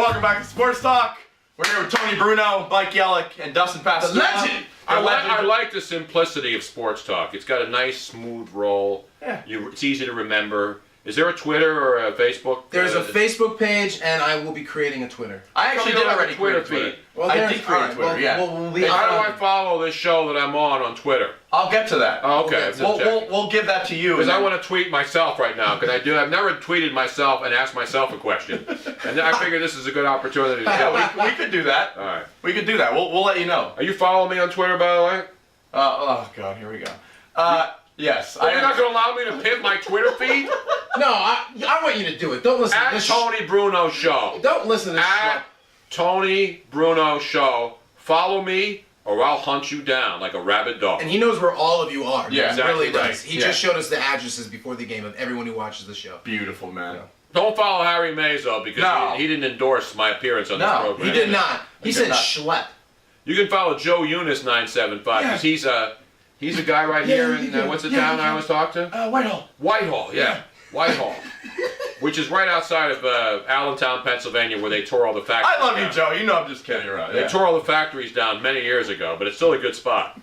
welcome back to Sports Talk. We're here with Tony Bruno, Mike Yellak, and Dustin Pascal. The legend! I like the simplicity of Sports Talk. It's got a nice, smooth roll. Yeah. It's easy to remember. Is there a Twitter or a Facebook? There's a Facebook page, and I will be creating a Twitter. I actually did already create a Twitter. Well, I did create a Twitter, yeah. How do I follow this show that I'm on Twitter? I'll get to that. Oh, okay. We'll give that to you. Because I want to tweet myself right now. Because I've never tweeted myself and asked myself a question. And I figure this is a good opportunity to do it. We could do that. All right. We could do that. We'll let you know. Are you following me on Twitter, by the way? Oh, God, here we go. Yes. You're not going to allow me to pimp my Twitter feed? No, I want you to do it. Don't listen to this. Tony Bruno Show. Don't listen to this. Tony Bruno Show. Follow me, or I'll hunt you down like a rabid dog. And he knows where all of you are. Yeah, he really exactly does. He just showed us the addresses before the game of everyone who watches the show. Beautiful, man. Yeah. Don't follow Harry Mays, though, because he didn't endorse my appearance on this program. He did not. He said schlep. You can follow Joe Eunice 975 because he's a guy right here in what's the town I always talk to? Whitehall. Whitehall, yeah. Whitehall. Which is right outside of Allentown, Pennsylvania, where they tore all the factories I love down. you, Joe. You know I'm just kidding around. They tore all the factories down many years ago, but it's still a good spot.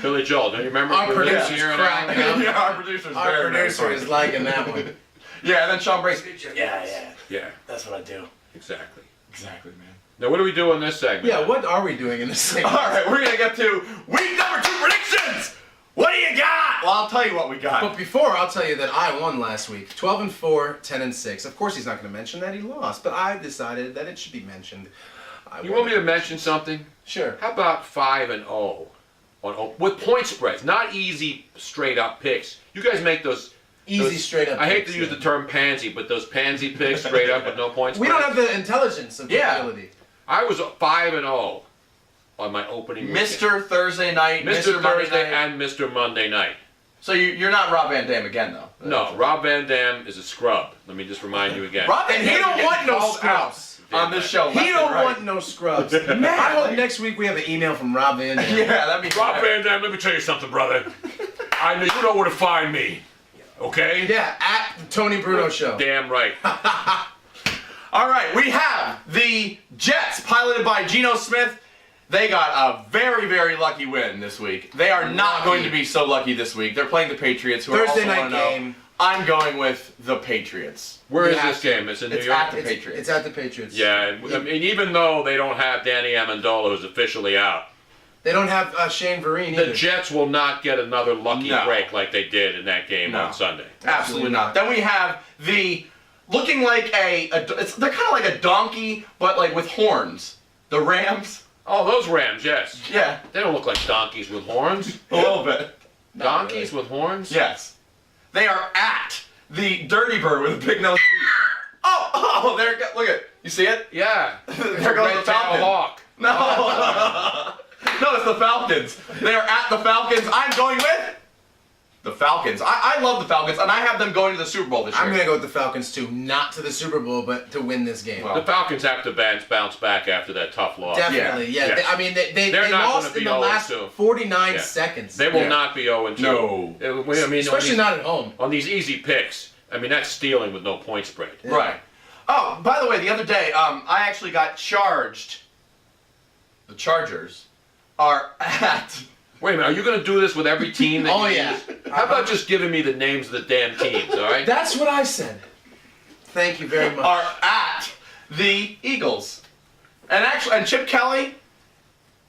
Billy Joel, don't you remember? Our producer's here in cracking up. Yeah, our producer's Our producer is liking that one. Yeah, and then Sean Bracey. Yeah, That's what I do. exactly. Exactly, man. Now, what do we do in this segment? Yeah, what are we doing in this segment? All right, we're going to get to week number 2 predictions. What do you got? Well, I'll tell you what we got. But before, I'll tell you that I won last week. 12-4, 10-6. Of course, he's not going to mention that he lost, but I decided that it should be mentioned. You want me to mention something? Sure. How about 5-0 with point spreads? Not easy, straight-up picks. You guys make those Easy, straight-up I hate picks, to use the term pansy, but those pansy picks straight up with no point We spreads. don't have the intelligence of ability. I was 5-0 on my opening weekend. Mr. Thursday night, Mr. Monday Thursday night. and Mr. Monday night. So you're not Rob Van Dam again, though? No, Rob Van Dam is a scrub. Let me just remind you again. Rob Van And he Dam don't getting want no called scrubs out on this show. He don't want no scrubs. I hope next week we have an email from Rob Van Dam. Yeah, that'd be Rob Van Dam, let me tell you something, brother. You know where to find me. Okay? Yeah, at the Tony Bruno Show. Damn right. All right, we have the Jets, piloted by Geno Smith. They got a very, very lucky win this week. They are not going to be so lucky this week. They're playing the Patriots, who Thursday are night also 1-0. game. I'm going with the Patriots. Where is You have this to. game? It's in New It's York? at the Patriots. It's at the Patriots. Yeah, I mean, even though they don't have Danny Amendola, who's officially out, They don't have Shane Vereen the either. Jets will not get another lucky No. break like they did in that game No. on Sunday. Absolutely not. Then we have the looking like they're kind of like a donkey, but like with horns. The Rams. Oh, those Rams, yes. Yeah, They don't look like donkeys with horns. a little bit. Donkeys with horns? Yes. They are at the Dirty Bird with a big nose. Oh, there it goes. Look at you see it? Yeah. There goes the Red-tailed Falcon. hawk. No. No, it's the Falcons. They are at the Falcons. I'm going with the Falcons. I love the Falcons, and I have them going to the Super Bowl this year. I'm going to go with the Falcons too. Not to the Super Bowl, but to win this game. Well, The Falcons have to bounce back after that tough loss. Definitely, yeah. Yeah. I mean, they They're not lost gonna in be the last 0-2. 49 Yeah. seconds. They will Yeah. not be 0-2. No. I mean, Especially not at home. on these easy picks. I mean, that's stealing with no point spread. Yeah. Right. Oh, by the way, the other day, I actually got charged. The Chargers are at. Wait a minute, are you going to do this with every team that Oh, you yeah. use? How about just giving me the names of the damn teams, all right? That's what I said. Thank you very much. Are at the Eagles, and Chip Kelly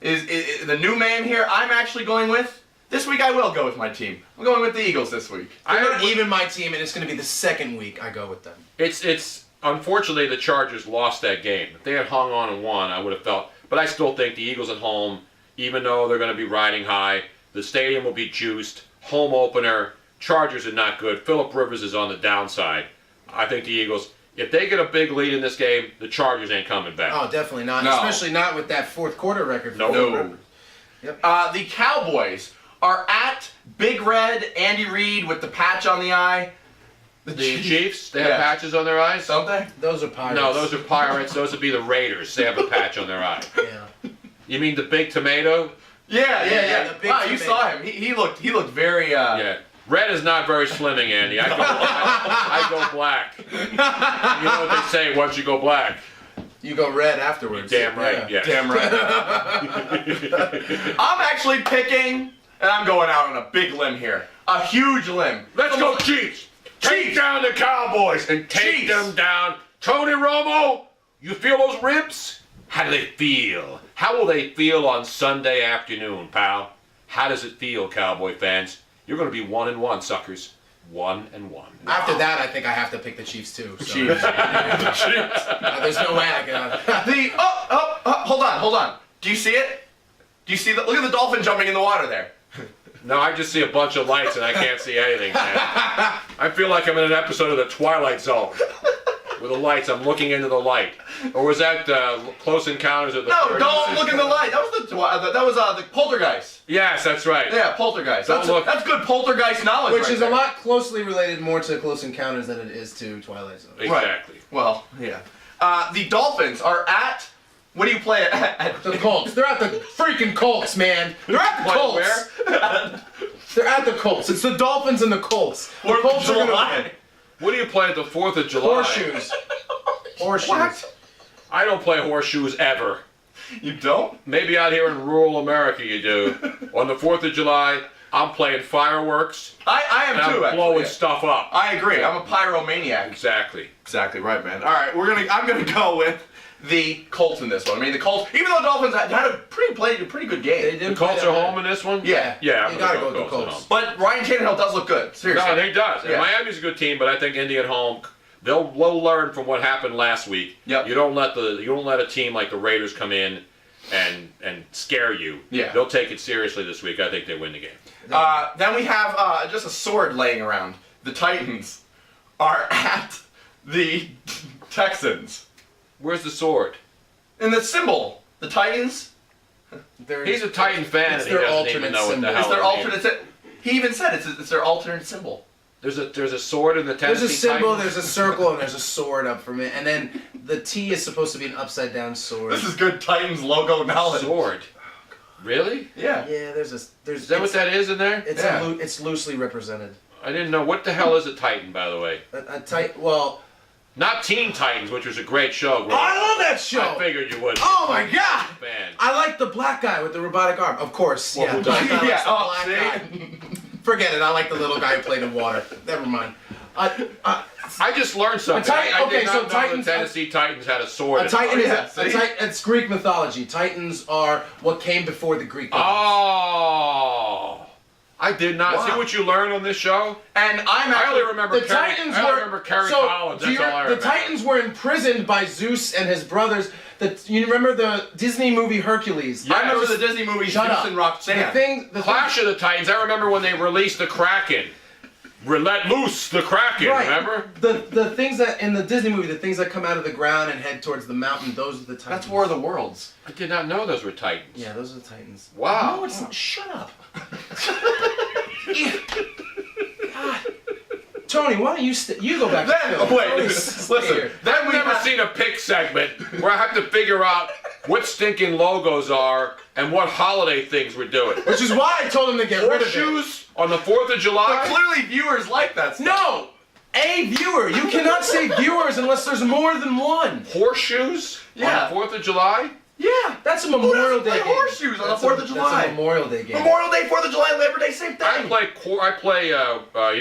is the new man here. I'm actually going with this week. I will go with my team. I'm going with the Eagles this week. They're not even my team, and it's going to be the second week I go with them. It's unfortunately the Chargers lost that game. If they had hung on and won, I would have felt. But I still think the Eagles at home, even though they're going to be riding high, the stadium will be juiced. Home opener. Chargers are not good. Phillip Rivers is on the downside. I think the Eagles, if they get a big lead in this game, the Chargers ain't coming back. Oh, definitely not. No. Especially not with that fourth quarter record. No. Yep. The Cowboys are at Big Red Andy Reid with the patch on the eye. The Chiefs, they have Yeah. patches on their eyes? Don't they? Those are Pirates. No, those are Pirates. Those would be the Raiders. They have a patch on their eye. Yeah. You mean the big tomato? Yeah. the big Wow, you tomato. saw him. He looked very. Yeah. Red is not very slimming, Andy. I go black. You know what they say once you go black. You go red afterwards. Damn right. Yeah. Damn right. I'm actually picking, and I'm going out on a big limb here. A huge limb. Let's go Chiefs. Take down the Cowboys and take Chiefs. them down. Tony Romo, you feel those ribs? How do they feel? How will they feel on Sunday afternoon, pal? How does it feel, Cowboy fans? You're going to be 1-1, suckers. 1-1. After that, I think I have to pick the Chiefs too. So. Chiefs. There's no way I can. Hold on. Do you see it? Do you see that? Look at the dolphin jumping in the water there. No, I just see a bunch of lights and I can't see anything, man. I feel like I'm in an episode of The Twilight Zone. With the lights, I'm looking into the light. Or was that Close Encounters of the No, Third don't Kind? look in the light. That was the poltergeist. Yes, that's right. Yeah, poltergeist. Don't look. That's good poltergeist knowledge. Which right is there. a lot closely related more to Close Encounters than it is to Twilight Zone. Exactly. Well, yeah. The Dolphins are at. What do you play at? The Colts. They're at the freaking Colts, man. They're at the What, Colts. where? They're at the Colts. It's the Dolphins and the Colts. The Fourth of Colts are gonna July. win. What do you play at the 4th of July? Horseshoes. Horseshoes. What? I don't play horseshoes ever. You don't? Maybe out here in rural America you do. On the 4th of July, I'm playing fireworks I am and too. I'm blowing Actually. stuff up. I agree. I'm a pyromaniac. Exactly. Exactly right, man. All right, I'm gonna go with the Colts in this one. I mean, the Colts, even though the Dolphins had a pretty good game. They did The Colts play are that home in this one? Yeah. Yeah, I'm You gonna gotta go with the at Colts. home. But Ryan Tannehill does look good. Seriously. No, he does. And Yeah. Miami's a good team, but I think Indy at home, they'll learn from what happened last week. Yep. You don't let a team like the Raiders come in and scare you. Yeah. They'll take it seriously this week. I think they win the game. Then we have just a sword laying around. The Titans are at the Texans. Where's the sword? And the symbol, the Titans, He's a Titan fan It's and he their doesn't even alternate know what the symbol. hell is their it means. alternate. He even said it's their alternate symbol. There's a sword in the There's Tennessee a symbol, Titans. there's a circle, and there's a sword up from it. And then the T is supposed to be an upside down sword. This is good Titans logo knowledge. Sword. Really? Yeah. Yeah, there's Is that what that is in there? It's Yeah. it's loosely represented. I didn't know. What the hell is a Titan, by the way? Well, Not Teen Titans, which was a great show. growing I up. love that show. I figured you would. Oh my god! Fan. I like the black guy with the robotic arm. Of course, Well, yeah. who doesn't? I like Yeah, the oh, black see? guy. Forget it. I like the little guy who played in water. Never mind. I just learned something. Titan- I okay, did not so know Titans- the Tennessee Titans had a sword. A Titan Oh, yeah, is see? it's Greek mythology. Titans are what came before the Greek gods. Oh, I did not Wow. see what you learned on this show. And I'm I actually only remember The Kerry, Titans I only were remember Kerry so, Collins. do That's you- all I The remember. Titans were imprisoned by Zeus and his brothers. You remember the Disney movie Hercules? Yeah. I remember the Disney movie Shut Zeus up. and Roxanne. The Clash of the Titans. I remember when they released the Kraken. Let loose the Kraken. Right. Remember? The things that in the Disney movie, the things that come out of the ground and head towards the mountain, those are the Titans. That's War of the Worlds. I did not know those were Titans. Yeah, those are the Titans. Wow. No, it's not. Shut up. Tony, why don't you go back to Then, Philly? wait, Tony's listen. here. Then I've we never have, seen a pick segment where I have to figure out what stinking logos are and what holiday things we're doing. Which is why I told him to get rid of it. Horseshoes on the 4th of but July? clearly viewers like that stuff. No! A viewer. You cannot say viewers unless there's more than one. Horseshoes Yeah. on the 4th of July? Yeah. That's a Memorial doesn't Day play game. horseshoes on the That's 4th of July? That's a Memorial Day game. Memorial Day, 4th of July, Labor Day, same I thing. play, you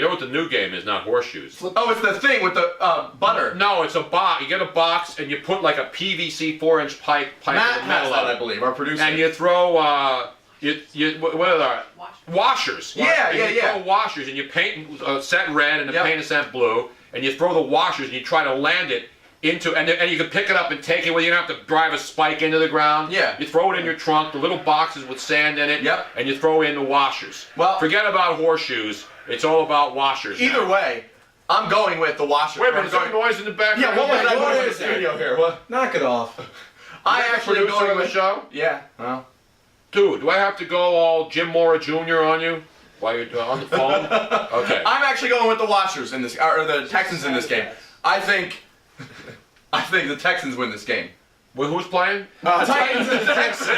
know what the new game is, not horseshoes. Oh, it's the thing with the butter. No, it's a box. You get a box and you put like a PVC 4-inch pipe Matt in the has middle that, of I it. believe, our producer. And you throw, what are they? Washers. Yeah, And yeah, you yeah. throw washers and you paint a set red and a Yep. paint a set blue, and you throw the washers and you try to land it into, and you can pick it up and take it where you don't have to drive a spike into the ground. Yeah. You throw it in your trunk, the little boxes with sand in it, Yep. and you throw in the washers. Well- forget about horseshoes. It's all about washers. Either now. way, I'm going with the washer. Wait a minute, I'm is there noise in the background? Yeah, what was that what noise in the is that? studio here? What? Knock it off. I Is that the actually producer going of the with show? Yeah. Well. Dude, do I have to go all Jim Mora Jr. on you while you're on the phone? Okay. I'm actually going with the Washers in this, or the Texans in this game. I think the Texans win this game. Well, who's playing? Titans and Texans.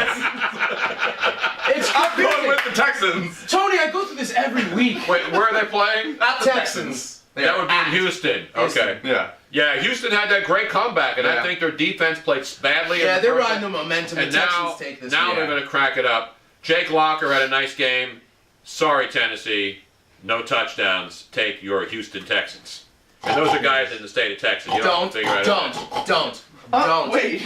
It's I'm going confusing. with the Texans. Tony, I go through this every week. Wait, where are they playing? Not the Texans. That would be in Houston. Okay. Yeah. Yeah, Houston had that great comeback, and I think their defense played badly. Yeah, they're riding the momentum. And the now, Texans take this now game. they're going to crack it up. Jake Locker had a nice game. Sorry, Tennessee. No touchdowns. Take your Houston Texans. And those are guys in the state of Texas. You don't have to figure it out. Don't. Wait.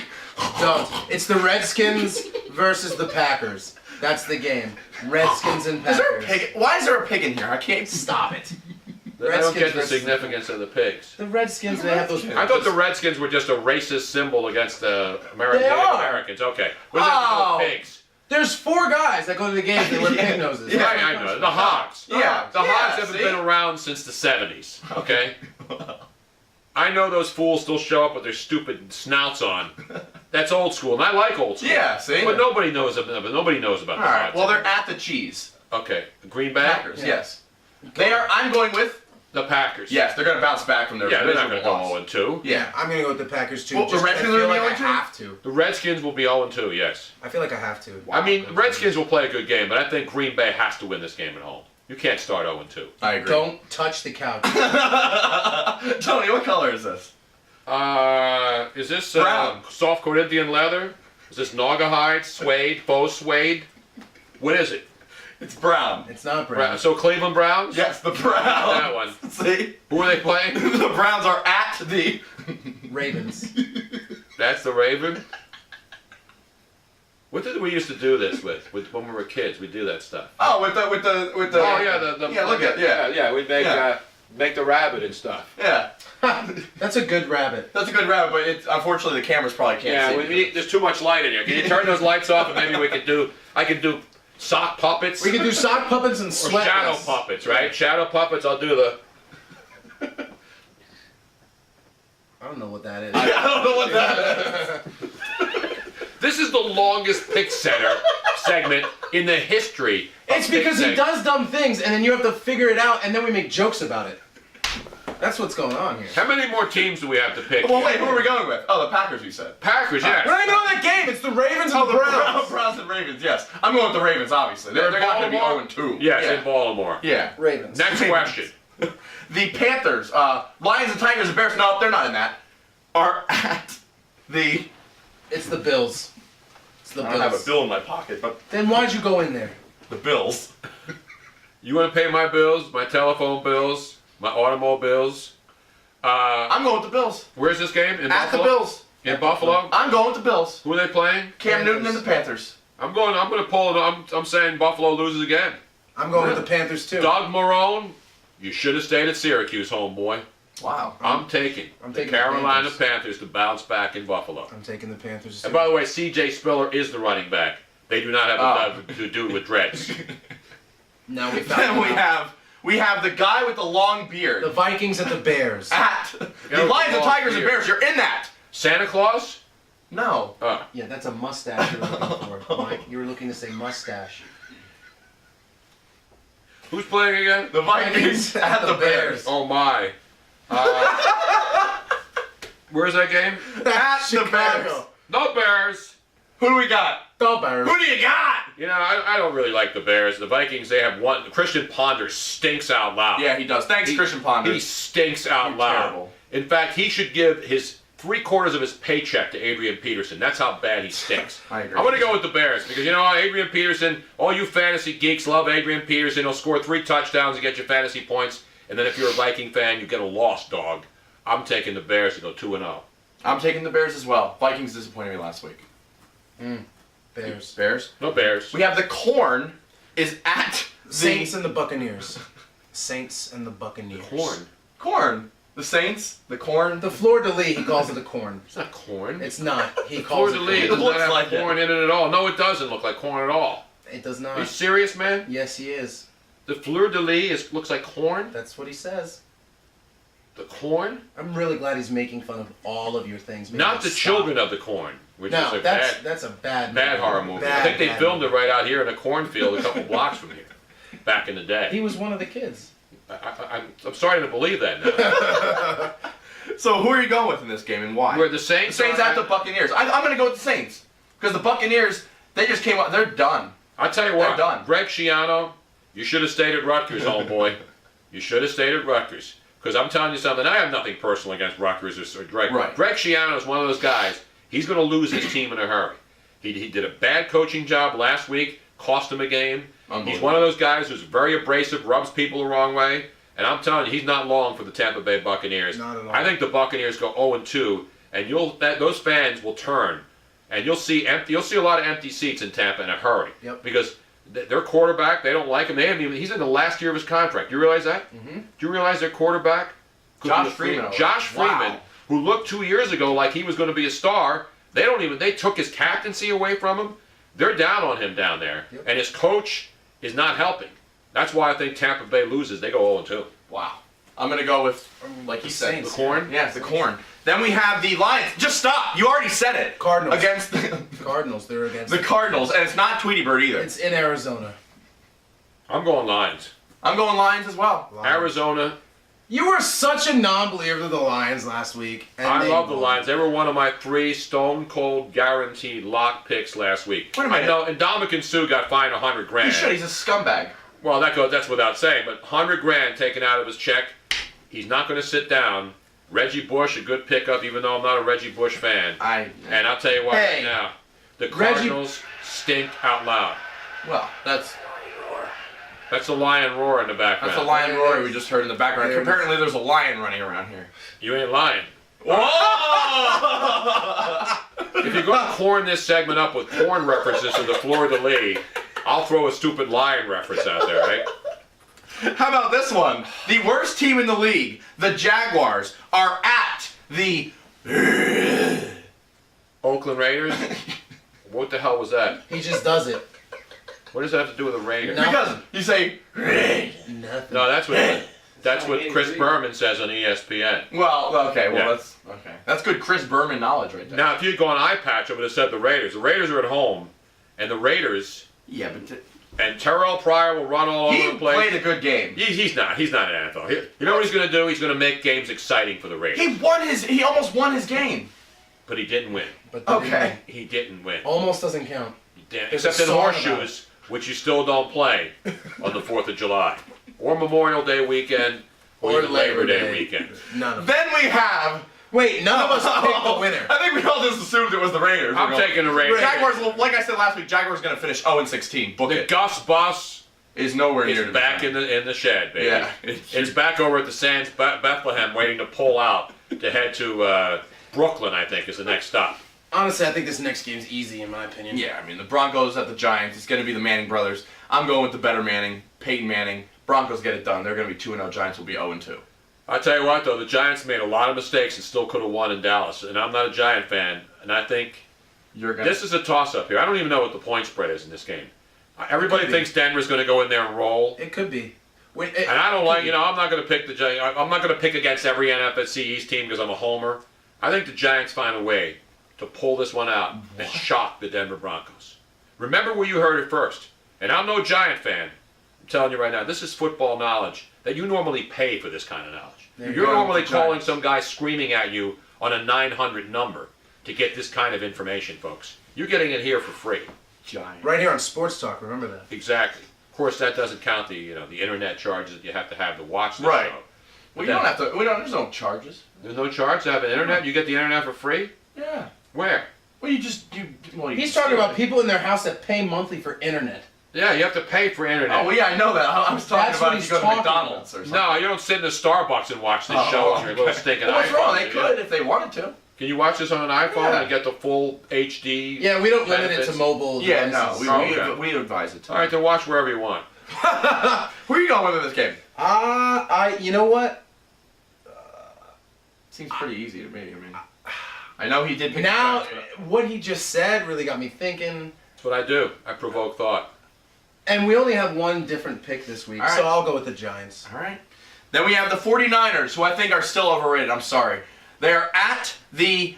Don't. It's the Redskins versus the Packers. That's the game. Redskins and Is Packers. there a pig? Why is there a pig in here? I can't stop it. I don't get the versus- significance of the pigs. The Redskins, they have those. I thought the Redskins were just a racist symbol against the Native They are. Americans. Okay. What about the pigs? There's 4 guys that go to the games and wear pig noses. Yeah, I know. The Hogs. Yeah. The Hogs haven't see? been around since the 70s, okay? I know those fools still show up with their stupid snouts on. That's old school, and I like old school. Yeah, see? But nobody knows about the All Hogs. right. Well, they're at the cheese. Okay. Green Bay? Packers. Yeah. Yes. They are. I'm going with. The Packers. Yes, they're going to bounce back from their Yeah, they're not going miserable to go loss. 0-2. Yeah. I'm gonna go with the Packers too. Well, the just 'cause Redskins I feel are like going I to? have to. The Redskins will be 0-2, yes. I feel like I have to. I mean, the Redskins will play a good game, but I think Green Bay has to win this game at home. You can't start 0-2. I agree. Don't touch the couch. Tony, what color is this? Is this Brown. soft Corinthian leather? Is this Naugahyde, suede, faux suede? What is it? It's brown. It's not brown. So Cleveland Browns? Yes, the Browns. That one. See? Who are they playing? The Browns are at the. Ravens. That's the Raven. What did we used to do this with when we were kids? We do that stuff. Oh, with the. Oh yeah, Yeah, look at yeah. We'd make make the rabbit and stuff. Yeah. That's a good rabbit. That's a good rabbit, but it's unfortunately the cameras probably can't see. There's too much light in here. Can you turn those lights off and maybe we could do? I can do sock puppets. We can do sock puppets and or sweat. shadow puppets, right? Shadow puppets. I'll do the. I don't know what that is. I don't know what that is. This is the longest pick center segment in the history. It's because he does dumb things, and then you have to figure it out, and then we make jokes about it. That's what's going on here. How many more teams do we have to pick? Well, wait, who are we going with? Oh, the Packers, you said. Packers, yes. We're not going to that game. It's the Ravens and the Browns. Browns and Ravens, yes. I'm going with the Ravens, obviously. They're in not going to be Baltimore? 0-2. Yes, Yeah. in Baltimore. Yeah. Ravens. Next question. The Panthers, Lions and Tigers and Bears, no, they're not in that, are at the. It's the Bills. It's the I Bills. don't have a bill in my pocket, but Then why'd you go in there? the Bills. You want to pay my bills, my telephone bills, my automobiles? I'm going with the Bills. Where's this game? In At the Buffalo? Bills. In Buffalo? I'm going with the Bills. Who are they playing? Cam Newton and the Panthers. I'm going to pull it. I'm saying Buffalo loses again. I'm going with the Panthers too. Doug Marrone, you should have stayed at Syracuse, homeboy. Wow. I'm taking the taking the Carolina Panthers. Panthers to bounce back in Buffalo. I'm taking the Panthers And too. by the way, C.J. Spiller is the running back. They do not have a to do with dreads. Now we found Then out. we have the guy with the long beard. The Vikings and the Bears. At the Yeah, Lions and long Tigers and beard. Bears. You're in that. Santa Claus? No. Yeah, that's a mustache you're looking for, Mike. You were looking to say mustache. Who's playing again? The Vikings at the Bears. Oh my. Where's that game? At the Bears. Chicago. No Bears. Who do we got? The Bears. Who do you got? You know, I don't really like the Bears. The Vikings, they have one. Christian Ponder stinks out loud. Yeah, he does. Thanks, Christian Ponder. He stinks out You're loud. terrible. In fact, he should give his 3/4 of his paycheck to Adrian Peterson. That's how bad he stinks. I agree. I'm going to go with the Bears because, you know, Adrian Peterson, all you fantasy geeks love Adrian Peterson. He'll score 3 touchdowns and get you fantasy points. And then if you're a Viking fan, you get a lost dog. I'm taking the Bears to go 2-0. I'm taking the Bears as well. Vikings disappointed me last week. Bears. Bears. No Bears. We have the Corn is at the Saints and the Buccaneers. Saints and the Buccaneers. Corn. Corn. The Saints. The Corn. The fleur-de-lis, he calls it a corn. It's not corn. It's not. He calls Fleur-de-lis it does corn. not looks have like it. corn in it at all. No, it doesn't look like corn at all. It does Are you not. serious, man? Yes, he is. The fleur-de-lis looks like corn? That's what he says. The corn? I'm really glad he's making fun of all of your things. Maybe Not let's the stop. Children of the Corn, which No, is a that's a bad bad horror movie. I Bad, think they bad filmed movie. it right out here in a cornfield a couple blocks from here, back in the day. He was one of the kids. I'm starting to believe that now. So who are you going with in this game and why? Where the Saints, The Saints are at the Buccaneers. I'm going to go with the Saints because the Buccaneers they just came up. They're done. I tell you They're what, done. Greg Schiano, you should have stayed at Rutgers, homeboy. You should have stayed at Rutgers. Because I'm telling you something, I have nothing personal against Rutgers or Greg. Right. Greg Schiano is one of those guys, he's going to lose his team in a hurry. He did a bad coaching job last week, cost him a game. He's one of those guys who's very abrasive, rubs people the wrong way. And I'm telling you, he's not long for the Tampa Bay Buccaneers. Not at all. I think the Buccaneers go 0-2, and those fans will turn. And you'll see a lot of empty seats in Tampa in a hurry. Yep. Because their quarterback, they don't like him. He's in the last year of his contract. You realize that? Mm-hmm. Do you realize their quarterback? Josh Freeman. Josh Freeman, Wow. who looked 2 years ago like he was going to be a star. They took his captaincy away from him. They're down on him down there. Yep. And his coach is not helping. That's why I think Tampa Bay loses. They go 0-2. Wow. I'm going to go with, like you said, Saints. The corn? Yeah, the corn. Then we have the Lions. Just stop. You already said it. Cardinals. Against the Cardinals, they're against Cardinals. And it's not Tweety Bird either. It's in Arizona. I'm going Lions. I'm going Lions as well. Lions. Arizona. You were such a non-believer of the Lions last week. And I they love the won. Lions. They were one of my 3 stone-cold guaranteed lock picks last week. Wait a minute. I know, and Dominican Sue got fined $100,000. He should. He's a scumbag. Well, that's without saying, but $100,000 taken out of his check. He's not going to sit down. Reggie Bush, a good pickup, even though I'm not a Reggie Bush fan. And I'll tell you what, Hey. right now, the Cardinals stink out loud. Well, that's That's a lion roar in the background. a lion roar we just heard in the background. Apparently, there's a lion running around here. You ain't lying. Whoa! If you're going to corn this segment up with porn references to the Florida League, I'll throw a stupid lion reference out there, right? How about this one? The worst team in the league, the Jaguars, are at the Oakland Raiders? What the hell was that? He just does it. What does that have to do with the Raiders? No. because you say Nothing. No, that's what Chris Berman says on ESPN. well, okay, Yeah. that's okay. That's good Chris Berman knowledge right there. Now, if you'd gone eye patch, I would have said the Raiders. The Raiders are at home, and the Raiders Yeah, but and Terrell Pryor will run all he over the place. played a good game. He's not an NFL. You know what he's going to do? He's going to make games exciting for the Raiders. He almost won his game. But he didn't win. But they Okay. didn't. He didn't win. Almost doesn't count. There's Except a in song about horseshoes, which you still don't play on the 4th of July. Or Memorial Day weekend, or even Labor Day weekend. None of them. Then we have. Wait, none of us picked the winner. I think we all just assumed it was the Raiders. I'm taking the Raiders. Jaguars. Like I said last week, Jaguars going to finish 0-16. Book The it. Gus Bus Is nowhere near is to back be in the shed, baby. Yeah. It's back over at the Sands Bethlehem, waiting to pull out to head to Brooklyn. I think is the next stop. Honestly, I think this next game's easy in my opinion. Yeah, I mean the Broncos at the Giants. It's going to be the Manning brothers. I'm going with the better Manning, Peyton Manning. Broncos get it done. They're going to be 2-0. Giants will be 0-2. I tell you what, though, the Giants made a lot of mistakes and still could have won in Dallas. And I'm not a Giant fan, and I think You're going. this is a toss-up here. I don't even know what the point spread is in this game. Everybody Could be. thinks Denver's going to go in there and roll. It could be. Wait, And I don't like, I'm not going to pick the Giants. I'm not going to pick against every NFC East team because I'm a homer. I think the Giants find a way to pull this one out and shock the Denver Broncos. Remember where you heard it first. And I'm no Giant fan. I'm telling you right now, this is football knowledge that you normally pay for this kind of knowledge. There you You're go. normally The calling Giants. some guy screaming at you on a 900 number to get this kind of information, folks. You're getting it here for free. Giants. right here on Sports Talk, remember that. Exactly. Of course, that doesn't count the the internet charges that you have to watch the Right. show. Well, you don't have to. There's no charges. There's no charge to have an internet. You get the internet for free. Yeah. Where? Well, you. He's talking about people in their house that pay monthly for internet. Yeah, you have to pay for internet. Oh, well, yeah, I know that. I was talking That's about what if he's you go to talking McDonald's or something. No, you don't sit in a Starbucks and watch this show on your little stinking Well, what's iPhone. wrong? They do you? could if they wanted to. Can you watch this on an iPhone Yeah. and get the full HD? Yeah, we don't limit it to benefits? mobile Yeah, no. devices. We advise it to. All right, then watch wherever you want. Who are you going with in this game? You know what? Seems pretty easy to me. I mean, I know he did pick Now, the Giants, what he just said really got me thinking. That's what I do. I provoke thought. And we only have one different pick this week, All right. so I'll go with the Giants. but- All right. Then we have the 49ers, who I think are still overrated. I'm sorry. They're at the.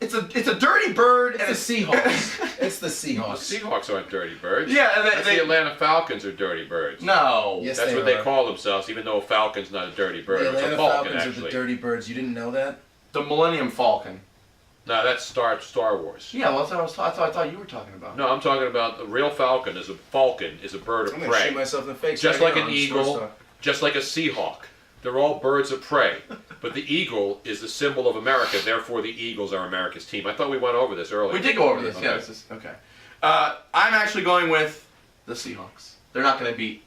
It's a dirty bird. and It's the Seahawks. It's the The Seahawks. Seahawks aren't dirty birds. Yeah, and That's the Atlanta Falcons are dirty birds. No. Yes, That's they what they are. call themselves, even though a falcon's not a dirty bird. The It's a Atlanta falcon, Falcons are actually. the dirty birds. You didn't know that? The Millennium Falcon. No, that's Star Wars. Yeah, well, that's what I thought you were talking about. No, I'm talking about the real falcon is a bird of I'm gonna shoot prey. myself in the face. Just right like here an on eagle, Sports Talk. just like a Seahawk. They're all birds of prey. But the eagle is the symbol of America, therefore the Eagles are America's team. I thought we went over this earlier. We did go over this, yeah. Okay. I'm actually going with the Seahawks. They're not going to beat...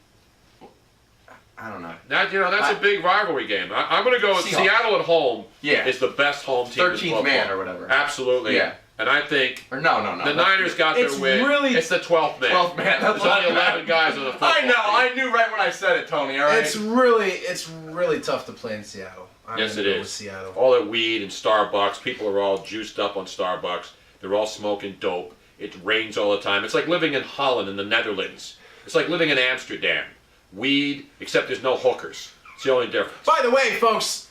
I don't know. That's a big rivalry game. I'm going to go with Seahawks. Seattle at home. Yeah. Is the best home team. 13th man or whatever. Absolutely. Yeah. And I think no. The Niners got their win. It's the 12th man. 12th man. That's There's only 11 guys on the football I know. team. I knew right when I said it, Tony. All right. It's really tough to play in Seattle. Yes, it gonna go is. with Seattle. All that weed and Starbucks. People are all juiced up on Starbucks. They're all smoking dope. It rains all the time. It's like living in Holland in the Netherlands. It's like living in Amsterdam. Weed, except there's no hookers. It's the only difference. By the way, folks,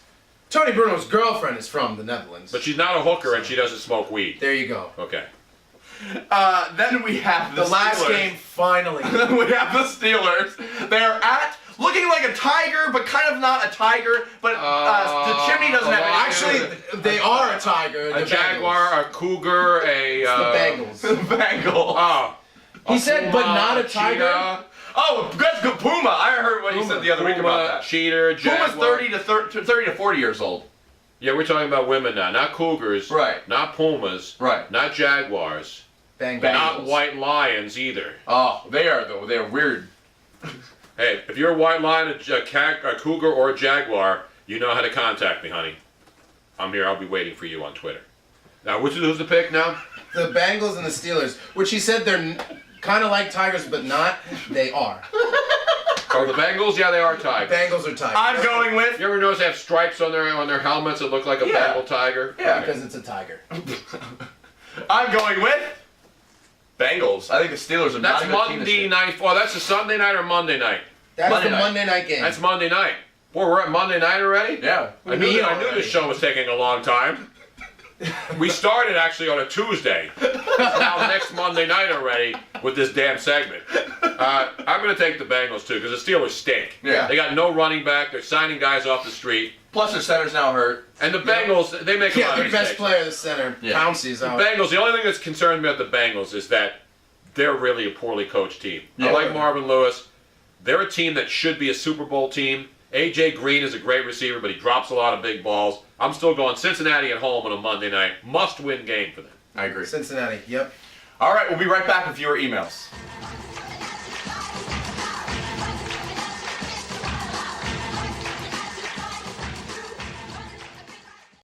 Tony Bruno's girlfriend is from the Netherlands. But she's not a hooker and she doesn't smoke weed. There you go. Okay. Then we have the last Steelers. game, finally. We have the Steelers. They're looking like a tiger, but kind of not a tiger. But the chimney doesn't have anything. Actually, they are a tiger. A the jaguar, Bengals. a cougar, a... It's the Bengals. The Bengals. He said, but not a cheetah. tiger. Oh, that's good. Puma. I heard what he said the other week about that. Cheater, jaguar. Puma's 30 to 40 years old. Yeah, we're talking about women now. Not cougars. Right. Not pumas. Right. Not jaguars. Bengals. Not white lions either. Oh, they are though. They're weird. Hey, if you're a white lion, a cougar, or a jaguar, you know how to contact me, honey. I'm here. I'll be waiting for you on Twitter. Now, who's the pick now? The Bengals and the Steelers, which he said they're kind of like tigers, but not. They are. Oh, the Bengals? Yeah, they are tigers. Bengals are tigers. I'm going with. You ever notice they have stripes on their helmets that look like a Yeah. Bengal tiger? Yeah. Because it's a tiger. I'm going with Bengals. I think the Steelers are That's not a good team this Monday year. night. Oh, that's a Sunday night or Monday night? That's Monday the night. Monday night game. That's Monday night. Boy, we're at Monday night already? Yeah. I knew the show was taking a long time. We started actually on a Tuesday. Now next Monday night already with this damn segment. I'm going to take the Bengals too because the Steelers stink. Yeah. They got no running back. They're signing guys off the street. Plus their center's now hurt. And the Bengals, they make a lot Yeah, of the best mistakes. player of the center. Yeah. Pouncey's out. The Bengals, the only thing that's concerned me about the Bengals is that they're really a poorly coached team. Yeah. I like Marvin Lewis. They're a team that should be a Super Bowl team. A.J. Green is a great receiver, but he drops a lot of big balls. I'm still going Cincinnati at home on a Monday night. Must-win game for them. I agree. Cincinnati, yep. All right, we'll be right back with your emails.